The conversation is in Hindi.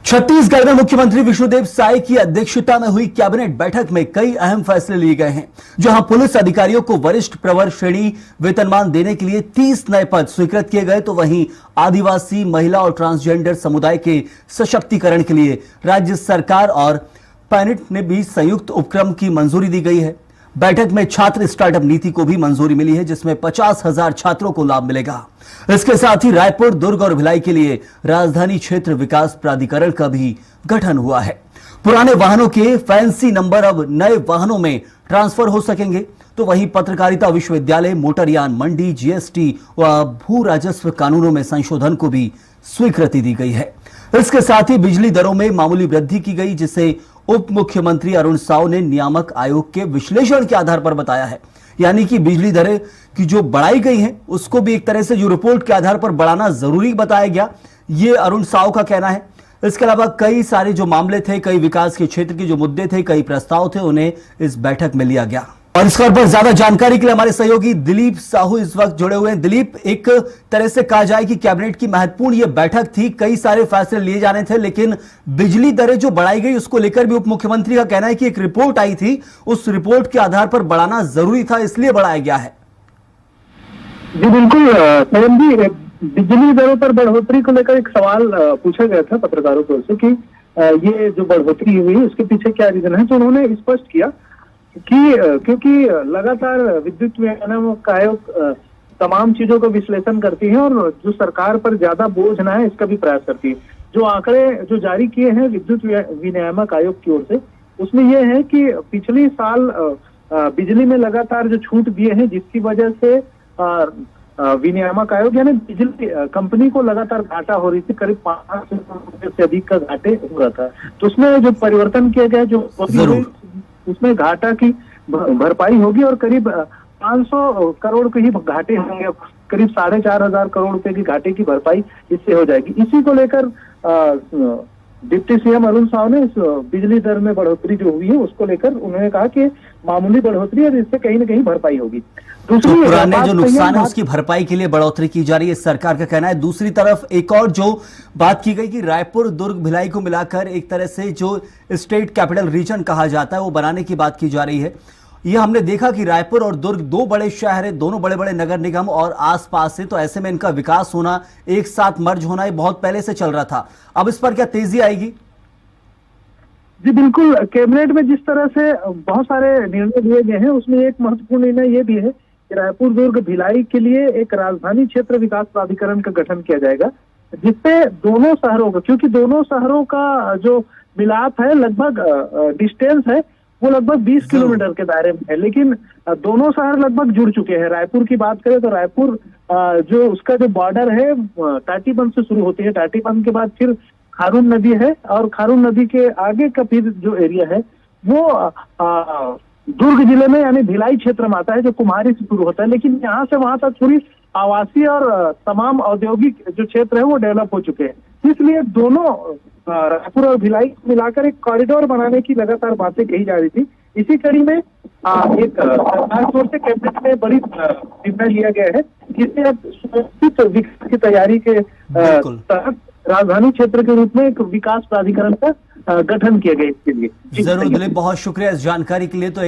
छत्तीसगढ़ में मुख्यमंत्री विष्णुदेव साय की अध्यक्षता में हुई कैबिनेट बैठक में कई अहम फैसले लिए गए हैं। जहां पुलिस अधिकारियों को वरिष्ठ प्रवर श्रेणी वेतनमान देने के लिए 30 नए पद स्वीकृत किए गए, तो वहीं आदिवासी, महिला और ट्रांसजेंडर समुदाय के सशक्तिकरण के लिए राज्य सरकार और पैनेट ने भी संयुक्त उपक्रम की मंजूरी दी गई है। बैठक में छात्र स्टार्टअप नीति को भी मंजूरी मिली है, जिसमें 50,000 छात्रों को लाभ मिलेगा। इसके साथ ही रायपुर, दुर्ग और भिलाई के लिए राजधानी क्षेत्र विकास प्राधिकरण का भी गठन हुआ है। पुराने वाहनों के फैंसी नंबर अब नए वाहनों में ट्रांसफर हो सकेंगे। तो वहीं पत्रकारिता विश्वविद्यालय, मोटरयान मंडी, जीएसटी व भू राजस्व कानूनों में संशोधन को भी स्वीकृति दी गई है। इसके साथ ही बिजली दरों में मामूली वृद्धि की गई, जिसे उप मुख्यमंत्री अरुण साव ने नियामक आयोग के विश्लेषण के आधार पर बताया है। यानी कि बिजली दरें की जो बढ़ाई गई हैं, उसको भी एक तरह से जो रिपोर्ट के आधार पर बढ़ाना जरूरी बताया गया, ये अरुण साव का कहना है। इसके अलावा कई सारे जो मामले थे, कई विकास के क्षेत्र के जो मुद्दे थे, कई प्रस्ताव थे, उन्हें इस बैठक में लिया गया। और इस पर ज्यादा जानकारी के लिए हमारे सहयोगी दिलीप साहू इस वक्त जुड़े हुए हैं। दिलीप, एक तरह से कहा जाए कि कैबिनेट की महत्वपूर्ण ये बैठक थी, कई सारे फैसले लिए जाने थे, लेकिन बिजली दरें जो बढ़ाई गई उसको लेकर भी उप मुख्यमंत्री का कहना है कि एक रिपोर्ट आई थी, उस रिपोर्ट के आधार पर बढ़ाना जरूरी था, इसलिए बढ़ाया गया है। जी बिल्कुल सयन जी, बिजली दरों पर बढ़ोतरी को लेकर एक सवाल पूछा गया था पत्रकारों को से कि ये जो बढ़ोतरी हुई उसके पीछे क्या रीजन है। तो उन्होंने स्पष्ट किया कि क्योंकि लगातार विद्युत विनियामक आयोग तमाम चीजों का विश्लेषण करती है और जो सरकार पर ज्यादा बोझ ना है इसका भी प्रयास करती है। जो आंकड़े जो जारी किए हैं विद्युत विनियामक आयोग की ओर से, उसमें यह है कि पिछले साल बिजली में लगातार जो छूट दिए हैं, जिसकी वजह से विनियामक आयोग यानी बिजली कंपनी को लगातार घाटा हो रही थी, करीब 500 रुपए से अधिक का घाटे हो रहा था। तो उसमें जो परिवर्तन किया गया, जो उसमें घाटा की भरपाई होगी और करीब 500 करोड़ के ही घाटे होंगे। करीब 4,500 करोड़ रुपए की घाटे की भरपाई इससे हो जाएगी। इसी को लेकर डिप्टी सीएम अरुण साव ने इस बिजली दर में बढ़ोतरी जो हुई है उसको लेकर उन्होंने कहा कि मामूली बढ़ोतरी है, इससे कहीं ना कहीं भरपाई होगी। दूसरी तो पुराने जो नुकसान है उसकी भरपाई के लिए बढ़ोतरी की जा रही है, सरकार का कहना है। दूसरी तरफ एक और जो बात की गई कि रायपुर, दुर्ग, भिलाई को मिलाकर एक तरह से जो स्टेट कैपिटल रीजन कहा जाता है वो बनाने की बात की जा रही है। ये हमने देखा कि रायपुर और दुर्ग दो बड़े शहर है, दोनों बड़े बड़े नगर निगम और आसपास से, तो ऐसे में इनका विकास होना, एक साथ मर्ज होना, ये बहुत पहले से चल रहा था। अब इस पर क्या तेजी आएगी? जी बिल्कुल, कैबिनेट में जिस तरह से बहुत सारे निर्णय लिए गए हैं उसमें एक महत्वपूर्ण निर्णय ये भी है कि रायपुर, दुर्ग, भिलाई के लिए एक राजधानी क्षेत्र विकास प्राधिकरण का गठन किया जाएगा, जिससे दोनों शहरों का, क्योंकि दोनों शहरों का जो मिलाप है, लगभग डिस्टेंस है वो लगभग 20 किलोमीटर के दायरे में है, लेकिन दोनों शहर लगभग जुड़ चुके हैं। रायपुर की बात करें तो रायपुर जो उसका जो बॉर्डर है टाटीबंध से शुरू होती है, टाटीबंध के बाद फिर खारून नदी है और खारून नदी के आगे का फिर जो एरिया है वो दुर्ग जिले में यानी भिलाई क्षेत्र में आता है, जो कुम्हारी से शुरू होता है। लेकिन यहाँ से वहां तक पूरी आवासीय और तमाम औद्योगिक जो क्षेत्र है वो डेवलप हो चुके हैं। इसलिए दोनों रायपुर और भिलाई को मिलाकर एक कॉरिडोर बनाने की लगातार बातें कही जा रही थी। इसी कड़ी में एक सरकार की ओर से कैबिनेट में बड़ी निर्णय लिया गया है, जिससे अब सुनिश्चित विकास की तैयारी के तहत राजधानी क्षेत्र के रूप में एक विकास प्राधिकरण का गठन किया गया इसके लिए। जरूर दिलीप, बहुत शुक्रिया इस जानकारी के लिए। तो